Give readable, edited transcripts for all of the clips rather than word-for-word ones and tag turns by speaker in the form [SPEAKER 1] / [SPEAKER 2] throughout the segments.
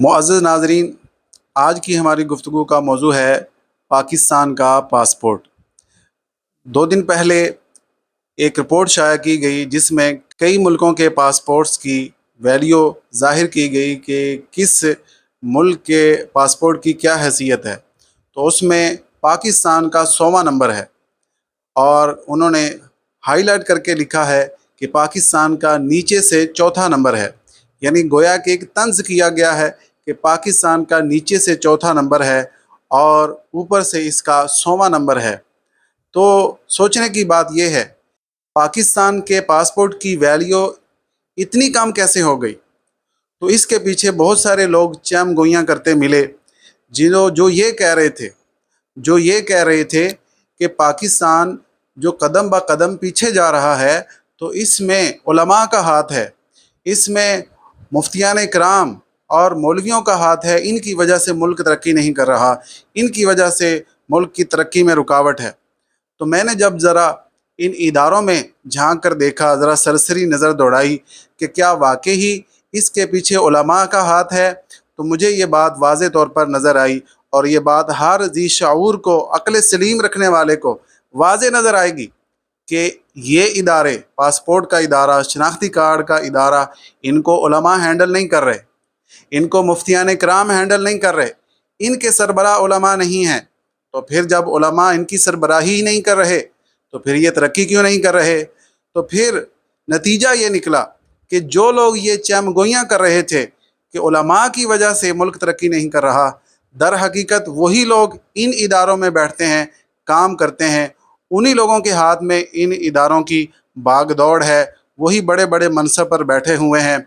[SPEAKER 1] मुअज़्ज़ज़ नाज़रीन, आज की हमारी गुफ्तगू का मौजू है पाकिस्तान का पासपोर्ट। 2 दिन पहले एक रिपोर्ट शाया की गई जिसमें कई मुल्कों के पासपोर्ट्स की वैल्यू ज़ाहिर की गई कि किस मुल्क के पासपोर्ट की क्या हैसियत है। तो उसमें पाकिस्तान का 100वां नंबर है और उन्होंने हाईलाइट करके लिखा है कि पाकिस्तान का नीचे से चौथा नंबर है। यानी गोया कि एक तंज़ किया गया है कि पाकिस्तान का नीचे से चौथा नंबर है और ऊपर से इसका 100वां नंबर है। तो सोचने की बात यह है, पाकिस्तान के पासपोर्ट की वैल्यू इतनी कम कैसे हो गई? तो इसके पीछे बहुत सारे लोग चैम गोइयाँ करते मिले, जो ये कह रहे थे कि पाकिस्तान जो कदम ब कदम पीछे जा रहा है, तो इसमें उलमा का हाथ है, इसमें मुफ्तियान इकराम और मौलवियों का हाथ है। इनकी वजह से मुल्क तरक्की नहीं कर रहा, इनकी वजह से मुल्क की तरक्की में रुकावट है। तो मैंने जब ज़रा इन इदारों में झांक कर देखा, ज़रा सरसरी नज़र दौड़ाई कि क्या वाकई ही इसके पीछे उलमा का हाथ है, तो मुझे ये बात वाज़े तौर पर नज़र आई और ये बात हर ज़ी शऊर को, अक्ल सलीम रखने वाले को वाज़े नज़र आएगी कि ये इदारे, पासपोर्ट का इदारा, शनाख्ती कार्ड का इदारा, इनको उलमा हैंडल नहीं कर रहे, इनको मुफ्तियान इकराम हैंडल नहीं कर रहे, इनके सरबराह उलमा नहीं हैं। तो फिर जब उलमा इनकी सरबराही ही नहीं कर रहे, तो फिर ये तरक्की क्यों नहीं कर रहे? तो फिर नतीजा ये निकला कि जो लोग ये चमगोइयाँ कर रहे थे कि उलमा की वजह से मुल्क तरक्की नहीं कर रहा, दर हकीकत वही लोग इन इदारों में बैठते हैं, काम करते हैं, उन्हीं लोगों के हाथ में इन इदारों की भाग दौड़ है, वही बड़े बड़े मनसब पर बैठे हुए हैं।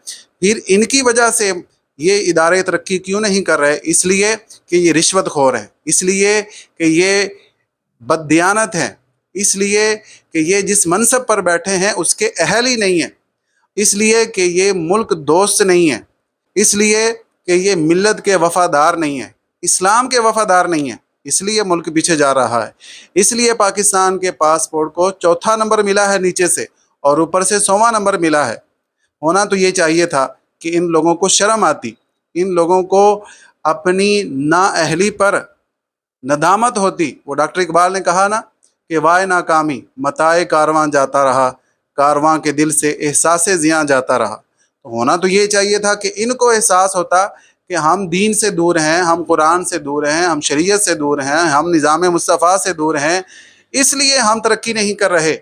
[SPEAKER 1] फिर इनकी वजह से ये इदारे तरक्की क्यों नहीं कर रहे? इसलिए कि ये रिश्वतखोर हैं, इसलिए कि ये बददियानत हैं, इसलिए कि ये जिस मनसब पर बैठे हैं उसके अहल ही नहीं हैं, इसलिए कि ये मुल्क दोस्त नहीं है, इसलिए कि ये मिल्लत के वफ़ादार नहीं है, इस्लाम के वफ़ादार नहीं है, इसलिए मुल्क पीछे जा रहा है। इसलिए पाकिस्तान के पासपोर्ट को चौथा नंबर मिला है नीचे से और ऊपर से 100वां नंबर मिला है। होना तो ये चाहिए था कि इन लोगों को शर्म आती, इन लोगों को अपनी नाअहली पर नदामत होती। वो डॉक्टर इकबाल ने कहा ना कि वाय नाकामी मताए कारवां जाता रहा, कारवां के दिल से एहसास ज़ियां जाता रहा। तो होना तो ये चाहिए था कि इनको एहसास होता कि हम दीन से दूर हैं, हम कुरान से दूर हैं, हम शरीयत से दूर हैं, हम निज़ाम मुस्तफ़ा से दूर हैं, इसलिए हम तरक्की नहीं कर रहे।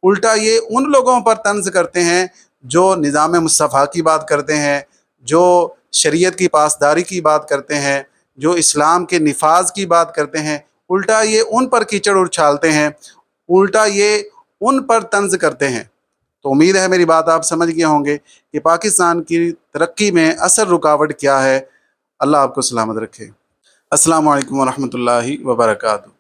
[SPEAKER 1] उल्टा ये उन लोगों पर तंज़ करते हैं जो निज़ाम मुस्तफ़ा की बात करते हैं, जो शरीयत की पासदारी की बात करते हैं, जो इस्लाम के निफाज की बात करते हैं। उल्टा ये उन पर कीचड़ उछालते हैं, उल्टा ये उन पर तंज़ करते हैं। तो उम्मीद है मेरी बात आप समझ गए होंगे कि पाकिस्तान की तरक्की में असल रुकावट क्या है। अल्लाह आपको सलामत रखे। अस्सलामु अलैकुम व रहमतुल्लाहि व बरकातहू।